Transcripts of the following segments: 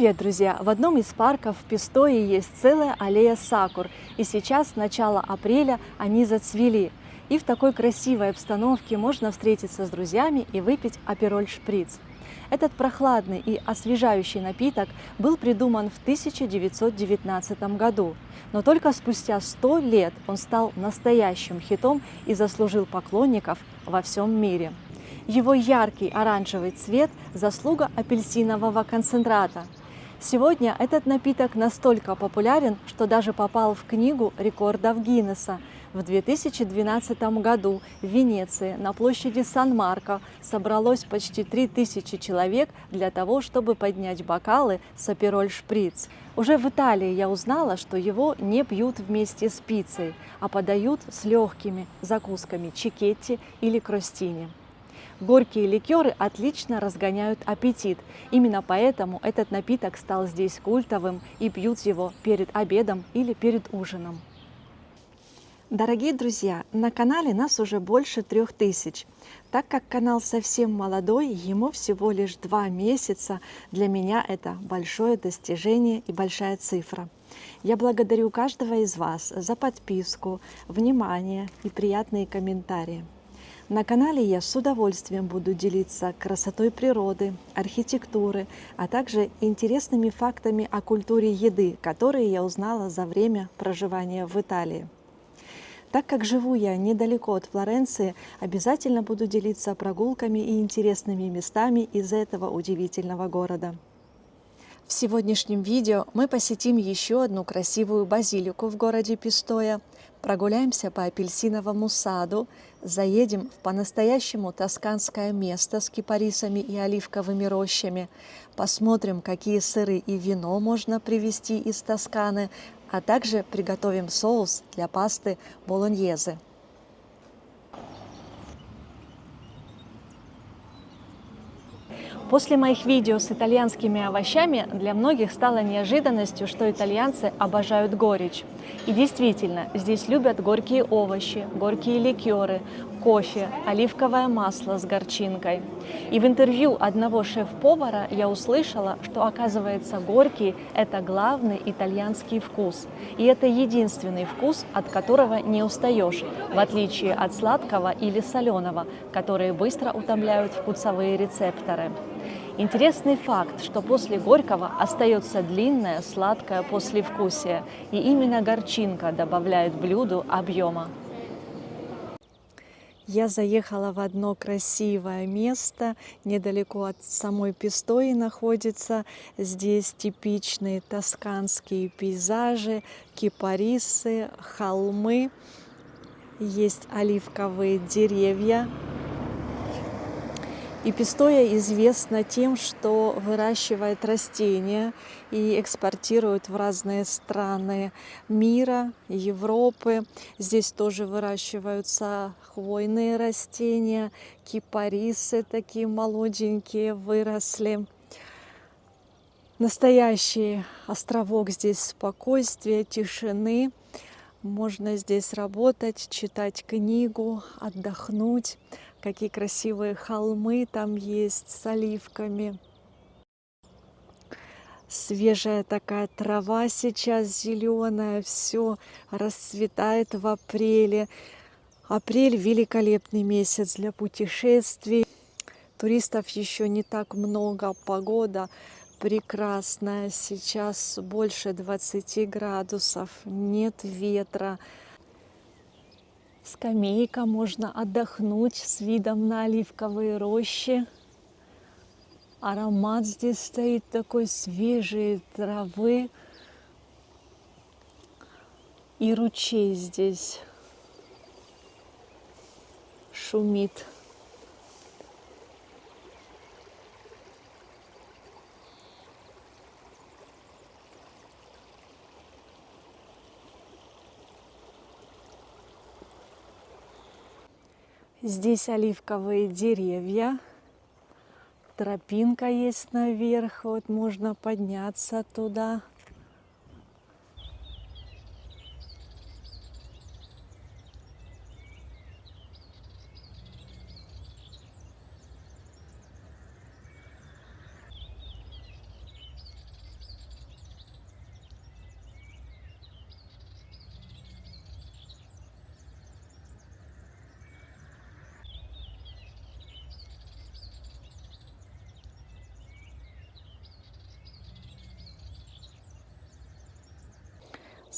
Привет, друзья! В одном из парков в Пистое есть целая аллея сакур, и сейчас, с начала апреля, они зацвели. И в такой красивой обстановке можно встретиться с друзьями и выпить апероль шприц. Этот прохладный и освежающий напиток был придуман в 1919 году, но только спустя 100 лет он стал настоящим хитом и заслужил поклонников во всем мире. Его яркий оранжевый цвет – заслуга апельсинового концентрата. Сегодня этот напиток настолько популярен, что даже попал в книгу рекордов Гиннесса. В 2012 году в Венеции на площади Сан-Марко собралось почти 3000 человек для того, чтобы поднять бокалы с апероль шприц. Уже в Италии я узнала, что его не пьют вместе с пиццей, а подают с легкими закусками чикетти или кростини. Горькие ликеры отлично разгоняют аппетит. Именно поэтому этот напиток стал здесь культовым и пьют его перед обедом или перед ужином. Дорогие друзья, на канале нас уже больше 3000. Так как канал совсем молодой, ему всего лишь 2 месяца, для меня это большое достижение и большая цифра. Я благодарю каждого из вас за подписку, внимание и приятные комментарии. На канале я с удовольствием буду делиться красотой природы, архитектуры, а также интересными фактами о культуре еды, которые я узнала за время проживания в Италии. Так как живу я недалеко от Флоренции, обязательно буду делиться прогулками и интересными местами из этого удивительного города. В сегодняшнем видео мы посетим еще одну красивую базилику в городе Пистоя, прогуляемся по апельсиновому саду, заедем в по-настоящему тосканское место с кипарисами и оливковыми рощами, посмотрим, какие сыры и вино можно привезти из Тосканы, а также приготовим соус для пасты болоньезе. После моих видео с итальянскими овощами для многих стало неожиданностью, что итальянцы обожают горечь. И действительно, здесь любят горькие овощи, горькие ликеры, кофе, оливковое масло с горчинкой. И в интервью одного шеф-повара я услышала, что, оказывается, горький – это главный итальянский вкус. И это единственный вкус, от которого не устаешь, в отличие от сладкого или соленого, которые быстро утомляют вкусовые рецепторы. Интересный факт, что после горького остается длинное сладкое послевкусие, и именно горчинка добавляет блюду объема. Я заехала в одно красивое место, недалеко от самой Пистои находится. Здесь типичные тосканские пейзажи, кипарисы, холмы, есть оливковые деревья. И Пистоя известна тем, что выращивает растения и экспортирует в разные страны мира, Европы. Здесь тоже выращиваются хвойные растения, кипарисы такие молоденькие выросли. Настоящий островок здесь спокойствия, тишины. Можно здесь работать, читать книгу, отдохнуть. Какие красивые холмы там есть с оливками. Свежая такая трава сейчас зеленая, все расцветает в апреле. Апрель – великолепный месяц для путешествий. Туристов еще не так много, погода прекрасная. Сейчас больше 20 градусов, нет ветра. Скамейка, можно отдохнуть с видом на оливковые рощи. Аромат здесь стоит такой свежей травы. И ручей здесь шумит. Здесь оливковые деревья. Тропинка есть наверх, вот можно подняться туда.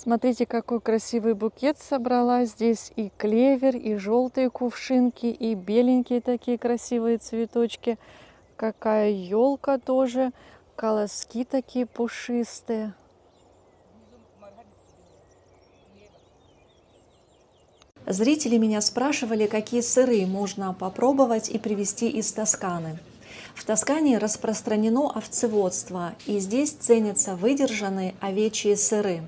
Смотрите, какой красивый букет собрала. Здесь и клевер, и желтые кувшинки, и беленькие такие красивые цветочки. Какая елка тоже. Колоски такие пушистые. Зрители меня спрашивали, какие сыры можно попробовать и привезти из Тосканы. В Тоскане распространено овцеводство, и здесь ценятся выдержанные овечьи сыры.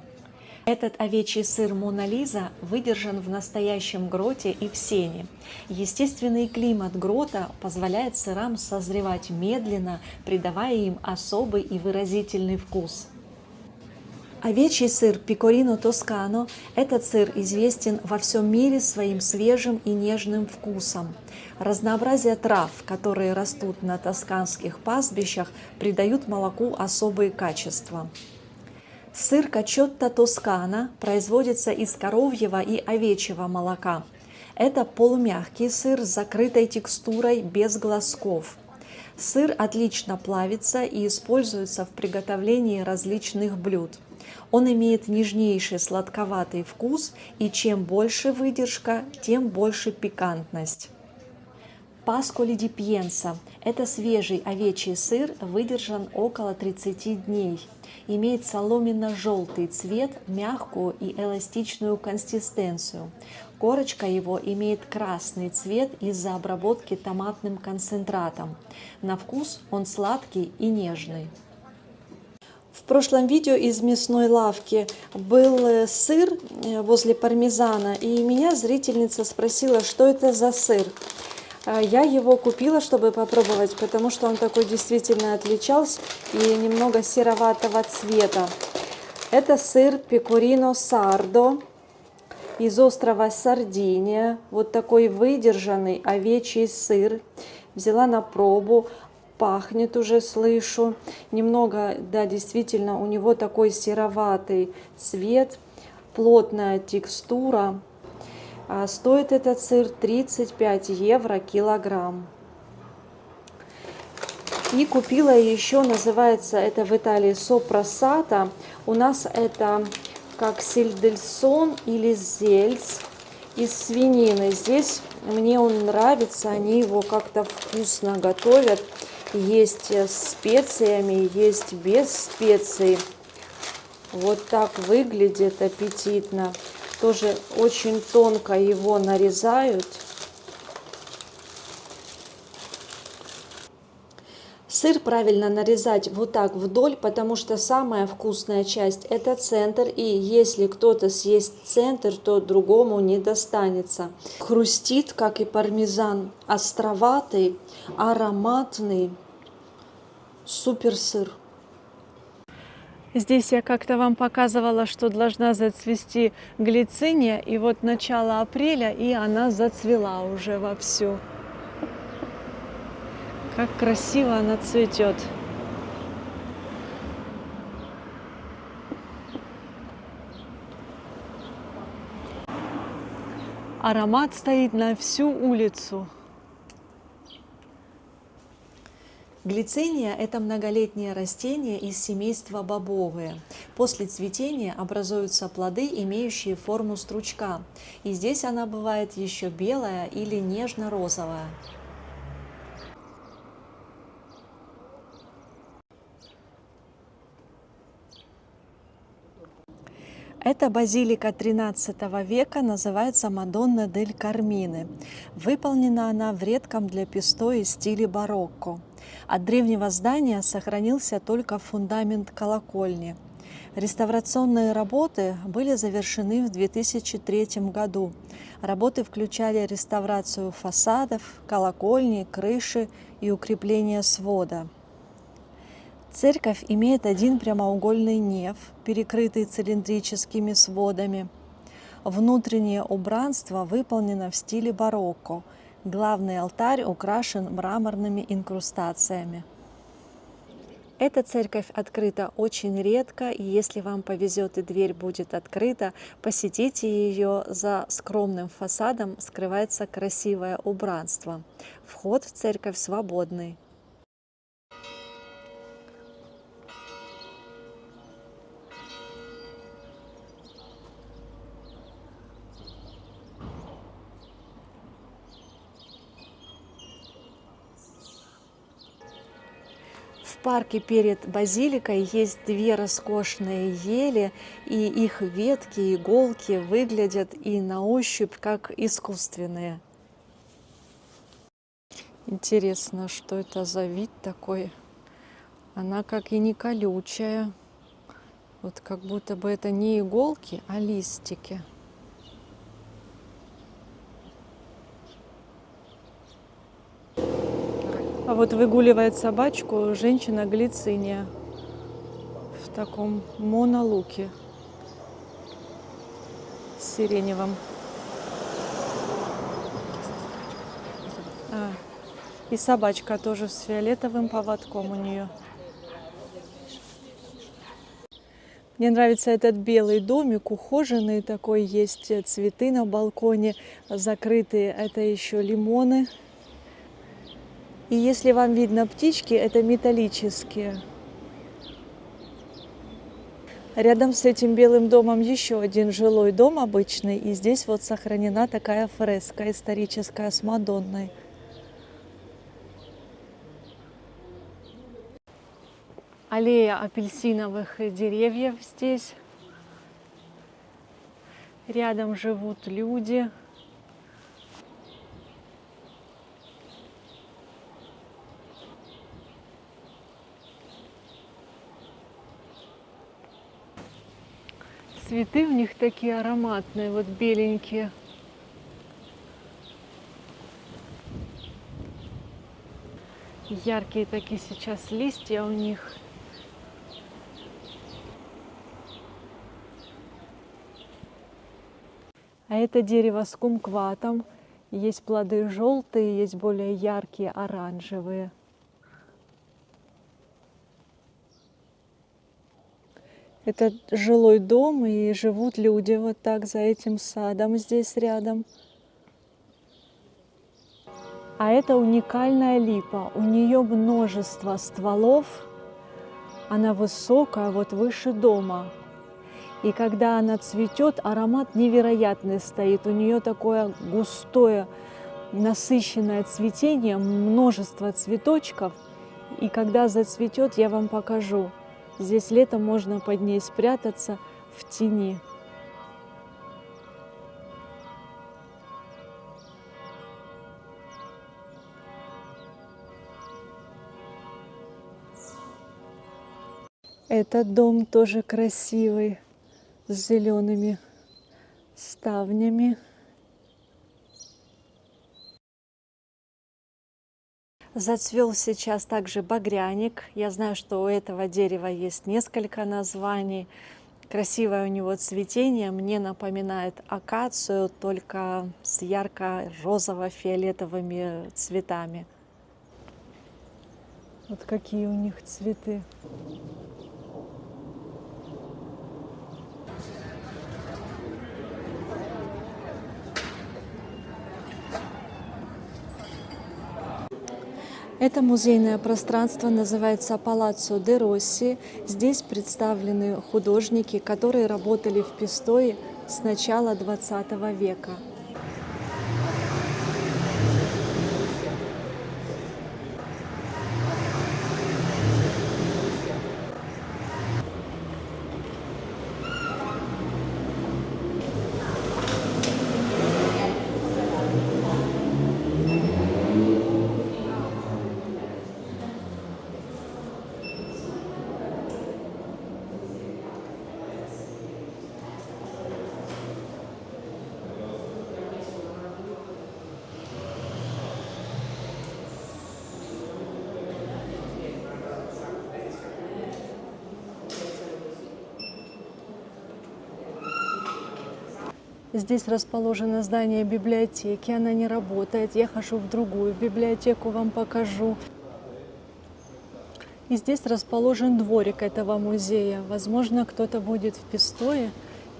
Этот овечий сыр Мона Лиза выдержан в настоящем гроте и в сене. Естественный климат грота позволяет сырам созревать медленно, придавая им особый и выразительный вкус. Овечий сыр Пекорино Тоскано – этот сыр известен во всем мире своим свежим и нежным вкусом. Разнообразие трав, которые растут на тосканских пастбищах, придают молоку особые качества. Сыр Качотто Тоскано производится из коровьего и овечьего молока. Это полумягкий сыр с закрытой текстурой без глазков. Сыр отлично плавится и используется в приготовлении различных блюд. Он имеет нежнейший сладковатый вкус, и чем больше выдержка, тем больше пикантность. Пасколи ди Пьенса – это свежий овечий сыр, выдержан около 30 дней. Имеет соломенно-желтый цвет, мягкую и эластичную консистенцию. Корочка его имеет красный цвет из-за обработки томатным концентратом. На вкус он сладкий и нежный. В прошлом видео из мясной лавки был сыр возле пармезана, и меня зрительница спросила, что это за сыр. Я его купила, чтобы попробовать, потому что он такой действительно отличался и немного сероватого цвета. Это сыр Пекорино Сардо из острова Сардиния. Вот такой выдержанный овечий сыр. Взяла на пробу. Пахнет уже, слышу. Немного, да, действительно, у него такой сероватый цвет, плотная текстура. Стоит этот сыр 35 евро килограмм. И купила еще, называется это в Италии сопрасата. У нас это как сельдельсон или зельц из свинины. Здесь мне он нравится, они его как-то вкусно готовят. Есть с специями, есть без специй. Вот так выглядит аппетитно. Тоже очень тонко его нарезают. Сыр правильно нарезать вот так вдоль, потому что самая вкусная часть – это центр. И если кто-то съест центр, то другому не достанется. Хрустит, как и пармезан, островатый, ароматный. Супер сыр. Здесь я как-то вам показывала, что должна зацвести глициния, и вот начало апреля, и она зацвела уже вовсю. Как красиво она цветет. Аромат стоит на всю улицу. Глициния – это многолетнее растение из семейства бобовые. После цветения образуются плоды, имеющие форму стручка. И здесь она бывает еще белая или нежно-розовая. Эта базилика XIII века называется Мадонна дель Кармине. Выполнена она в редком для Пистои стиле барокко. От древнего здания сохранился только фундамент колокольни. Реставрационные работы были завершены в 2003 году. Работы включали реставрацию фасадов, колокольни, крыши и укрепление свода. Церковь имеет один прямоугольный неф, перекрытый цилиндрическими сводами. Внутреннее убранство выполнено в стиле барокко. Главный алтарь украшен мраморными инкрустациями. Эта церковь открыта очень редко, и если вам повезет и дверь будет открыта, посетите ее. За скромным фасадом скрывается красивое убранство. Вход в церковь свободный. парке перед базиликой есть две роскошные ели, и их ветки, иголки выглядят и на ощупь как искусственные. Интересно, что это за вид такой? Она как и не колючая. Вот как будто бы это не иголки, а листики. А вот выгуливает собачку женщина глициния в таком монолуке сиреневом. И собачка тоже с фиолетовым поводком у нее. Мне нравится этот белый домик, ухоженный такой, есть цветы на балконе закрытые, это еще лимоны. И если вам видно птички, это металлические. Рядом с этим белым домом еще один жилой дом обычный, и здесь вот сохранена такая фреска историческая с Мадонной. Аллея апельсиновых деревьев здесь. Рядом живут люди. Цветы у них такие ароматные, вот беленькие. Яркие такие сейчас листья у них. А это дерево с кумкватом. Есть плоды желтые, есть более яркие оранжевые. Это жилой дом, и живут люди вот так за этим садом здесь рядом. А это уникальная липа. У нее множество стволов. Она высокая, вот выше дома. И когда она цветет, аромат невероятный стоит. У нее такое густое, насыщенное цветение, множество цветочков. И когда зацветет, я вам покажу. Здесь летом можно под ней спрятаться в тени. Этот дом тоже красивый, с зелеными ставнями. Зацвел сейчас также багряник. Я знаю, что у этого дерева есть несколько названий. Красивое у него цветение. Мне напоминает акацию, только с ярко-розово-фиолетовыми цветами. Вот какие у них цветы. Это музейное пространство называется Палаццо де Росси. Здесь представлены художники, которые работали в Пистое с начала XX века. Здесь расположено здание библиотеки, она не работает. Я хожу в другую библиотеку, вам покажу. И здесь расположен дворик этого музея. Возможно, кто-то будет в Пистое,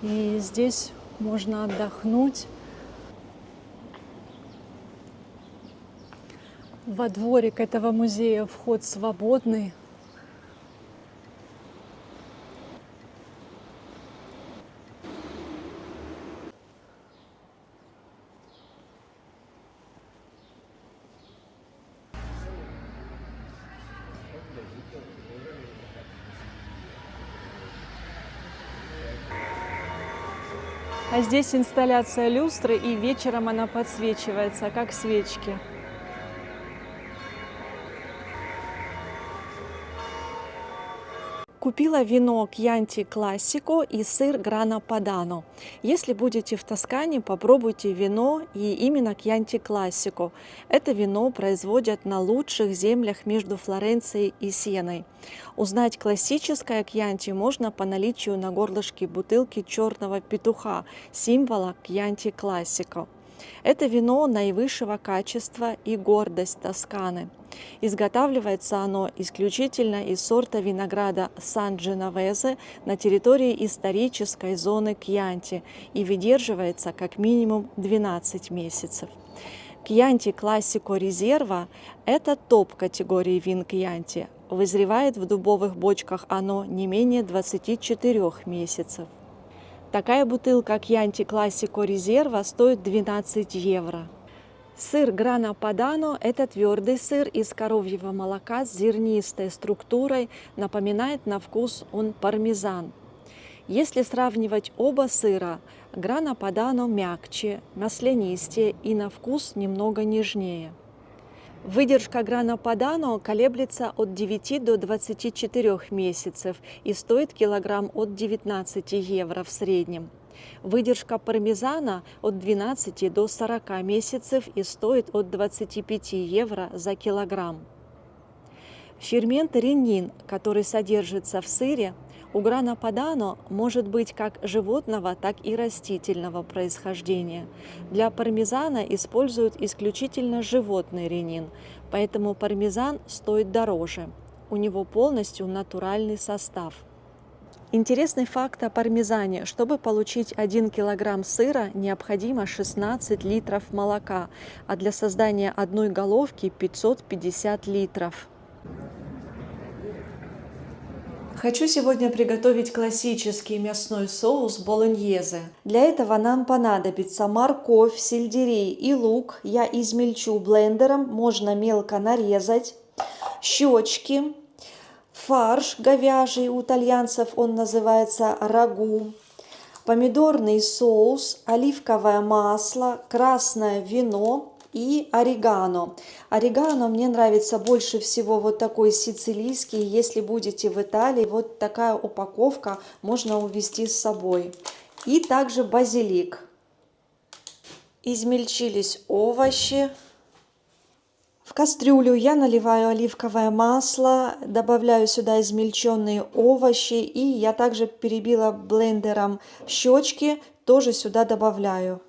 и здесь можно отдохнуть. Во дворик этого музея вход свободный. А здесь инсталляция люстры, и вечером она подсвечивается, как свечки. Купила вино Кьянти Классико и сыр Грана Падано. Если будете в Тоскане, попробуйте вино и именно Кьянти Классико. Это вино производят на лучших землях между Флоренцией и Сиеной. Узнать классическое Кьянти можно по наличию на горлышке бутылки черного петуха, символа Кьянти Классико. Это вино наивысшего качества и гордость Тосканы. Изготавливается оно исключительно из сорта винограда Сан-Дженовезе на территории исторической зоны Кьянти и выдерживается как минимум 12 месяцев. Кьянти Классико Резерва – это топ категории вин Кьянти. Вызревает в дубовых бочках оно не менее 24 месяцев. Такая бутылка Кьянти Классико Резерва стоит 12 евро. Сыр Грана Падано – это твердый сыр из коровьего молока с зернистой структурой, напоминает на вкус он пармезан. Если сравнивать оба сыра, Грана Падано мягче, маслянистее и на вкус немного нежнее. Выдержка Грана Падано колеблется от 9 до 24 месяцев и стоит килограмм от 19 евро в среднем. Выдержка пармезана от 12 до 40 месяцев и стоит от 25 евро за килограмм. Фермент ренин, который содержится в сыре, у Грана Падано может быть как животного, так и растительного происхождения. Для пармезана используют исключительно животный ренин, поэтому пармезан стоит дороже. У него полностью натуральный состав. Интересный факт о пармезане. Чтобы получить 1 килограмм сыра, необходимо 16 литров молока, а для создания одной головки 550 литров. Хочу сегодня приготовить классический мясной соус болоньезе. Для этого нам понадобится морковь, сельдерей и лук. Я измельчу блендером, можно мелко нарезать. Щечки. Фарш говяжий, у итальянцев он называется рагу, помидорный соус, оливковое масло, красное вино и орегано. Орегано мне нравится больше всего вот такой сицилийский. Если будете в Италии, вот такая упаковка можно увезти с собой. И также базилик. Измельчились овощи. В кастрюлю я наливаю оливковое масло, добавляю сюда измельченные овощи, и я также перебила блендером щечки, тоже сюда добавляю.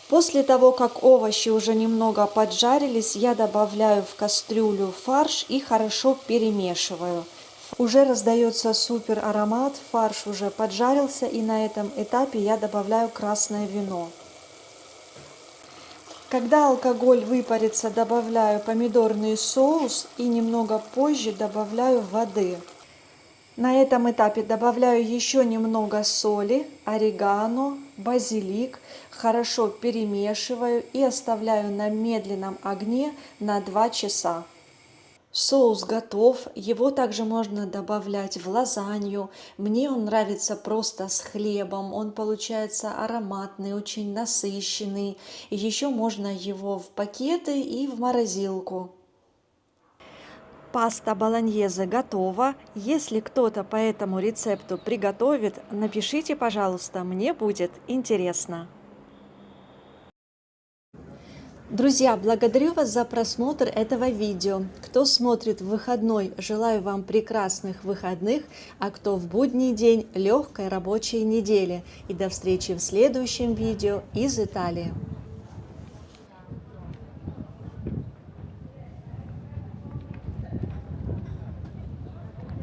После того, как овощи уже немного поджарились, я добавляю в кастрюлю фарш и хорошо перемешиваю. Уже раздается супер аромат, фарш уже поджарился, и на этом этапе я добавляю красное вино. Когда алкоголь выпарится, добавляю помидорный соус и немного позже добавляю воды. На этом этапе добавляю еще немного соли, орегано, базилик, хорошо перемешиваю и оставляю на медленном огне на 2 часа. Соус готов, его также можно добавлять в лазанью. Мне он нравится просто с хлебом, он получается ароматный, очень насыщенный. Еще можно его в пакеты и в морозилку. Паста болоньезе готова. Если кто-то по этому рецепту приготовит, напишите, пожалуйста, мне будет интересно. Друзья, благодарю вас за просмотр этого видео. Кто смотрит в выходной, желаю вам прекрасных выходных, а кто в будний день, легкой рабочей недели. И до встречи в следующем видео из Италии.